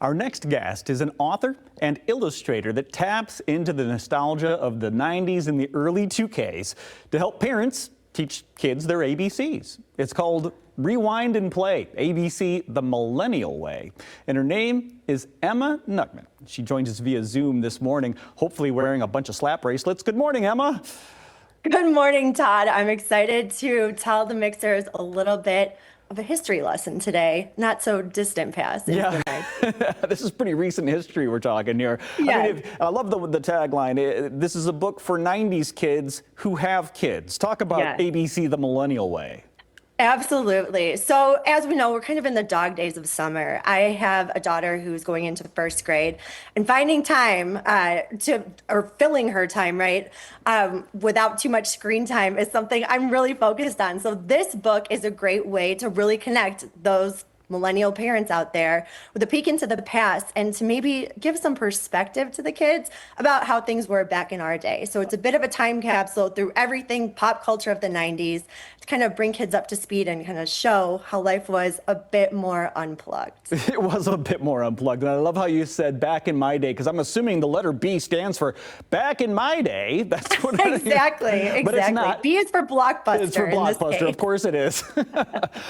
Our next guest is an author and illustrator that taps into the nostalgia of the 90s and the early 2Ks to help parents teach kids their ABCs. It's called Rewind and Play, ABC the Millennial Way. And her name is Emma Knuckman. She joins us via Zoom this morning, hopefully wearing a bunch of slap bracelets. Good morning, Emma. Good morning, Todd. I'm excited to tell the mixers a little bit of a history lesson today, not so distant past. Yeah, this is pretty recent history we're talking here. Yes. I love the tagline. This is a book for 90s kids who have kids. Talk about Yes. ABC the Millennial Way. Absolutely. So as we know, we're kind of in the dog days of summer. I have a daughter who's going into first grade, and finding time or filling her time, right, without too much screen time is something I'm really focused on. So this book is a great way to really connect those millennial parents out there with a peek into the past and to maybe give some perspective to the kids about how things were back in our day. So it's a bit of a time capsule through everything pop culture of the 90s to kind of bring kids up to speed and kind of show how life was a bit more unplugged. It was a bit more unplugged. And I love how you said back in my day, because I'm assuming the letter B stands for back in my day. That's what Exactly. But it's not. B is for Blockbuster. It's for Blockbuster, of course it is.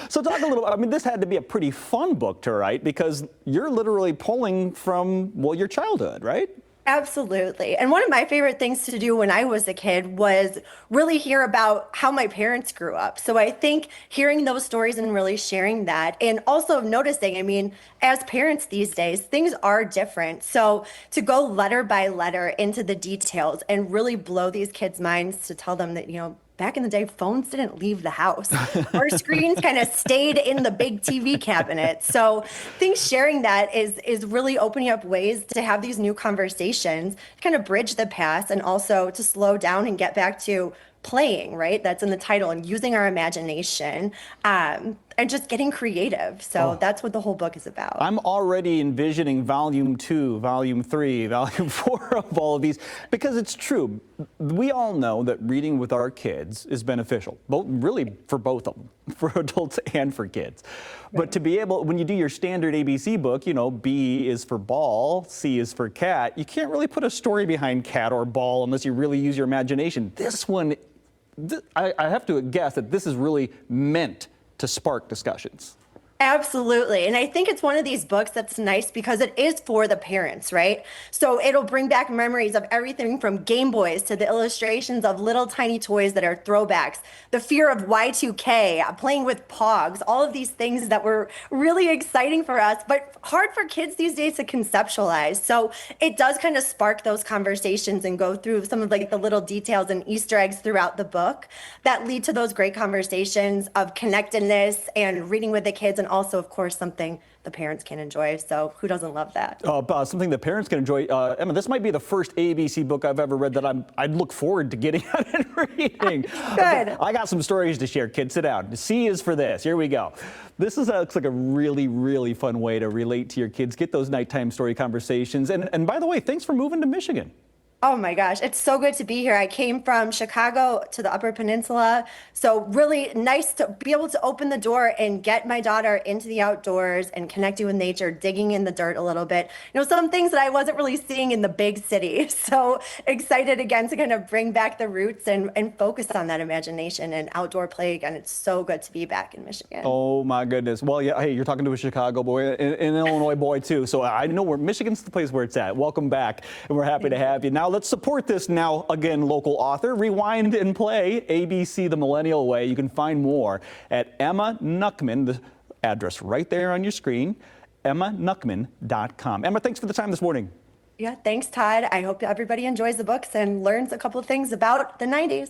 So talk a little, I mean, this had to be a pretty fun book to write because you're literally pulling from, well, your childhood, right? Absolutely. And one of my favorite things to do when I was a kid was really hear about how my parents grew up. So I think hearing those stories and really sharing that, and also noticing, I mean, as parents these days, things are different. So to go letter by letter into the details and really blow these kids' minds to tell them that, you know, back in the day, phones didn't leave the house. Our screens kind of stayed in the big TV cabinet. So I think sharing that is really opening up ways to have these new conversations, kind of bridge the past, and also to slow down and get back to playing, right? That's in the title, and using our imagination and just getting creative. So that's what the whole book is about. I'm already envisioning volume 2, volume 3, volume 4 of all of these, because it's true. We all know that reading with our kids is beneficial, really for both of them, for adults and for kids. But to be able, when you do your standard ABC book, you know, B is for ball, C is for cat, you can't really put a story behind cat or ball unless you really use your imagination. This one, I have to guess that this is really meant to spark discussions. Absolutely. And I think it's one of these books that's nice because it is for the parents, right? So it'll bring back memories of everything from Game Boys to the illustrations of little tiny toys that are throwbacks, the fear of Y2K, playing with Pogs, all of these things that were really exciting for us, but hard for kids these days to conceptualize. So it does kind of spark those conversations and go through some of like the little details and Easter eggs throughout the book that lead to those great conversations of connectedness and reading with the kids, and also, of course, something the parents can enjoy. So who doesn't love that? Something the parents can enjoy. Emma, this might be the first ABC book I've ever read that I'd look forward to getting out and reading. Good. I got some stories to share, kids. Sit down. C is for this. Here we go. This looks like a really, really fun way to relate to your kids, get those nighttime story conversations. And by the way, thanks for moving to Michigan. Oh my gosh, it's so good to be here. I came from Chicago to the Upper Peninsula, so really nice to be able to open the door and get my daughter into the outdoors and connecting with nature, digging in the dirt a little bit. You know, some things that I wasn't really seeing in the big city. So excited again to kind of bring back the roots and focus on that imagination and outdoor play again. It's so good to be back in Michigan. Oh my goodness. Well, yeah, hey, you're talking to a Chicago boy and an Illinois boy too. So I know Michigan's the place where it's at. Welcome back, and we're happy to have you. Now let's support this now, again, local author. Rewind and Play, ABC the Millennial Way. You can find more at Emma Knuckman, the address right there on your screen, EmmaKnuckman.com. Emma, thanks for the time this morning. Yeah, thanks, Todd. I hope everybody enjoys the books and learns a couple of things about the 90s.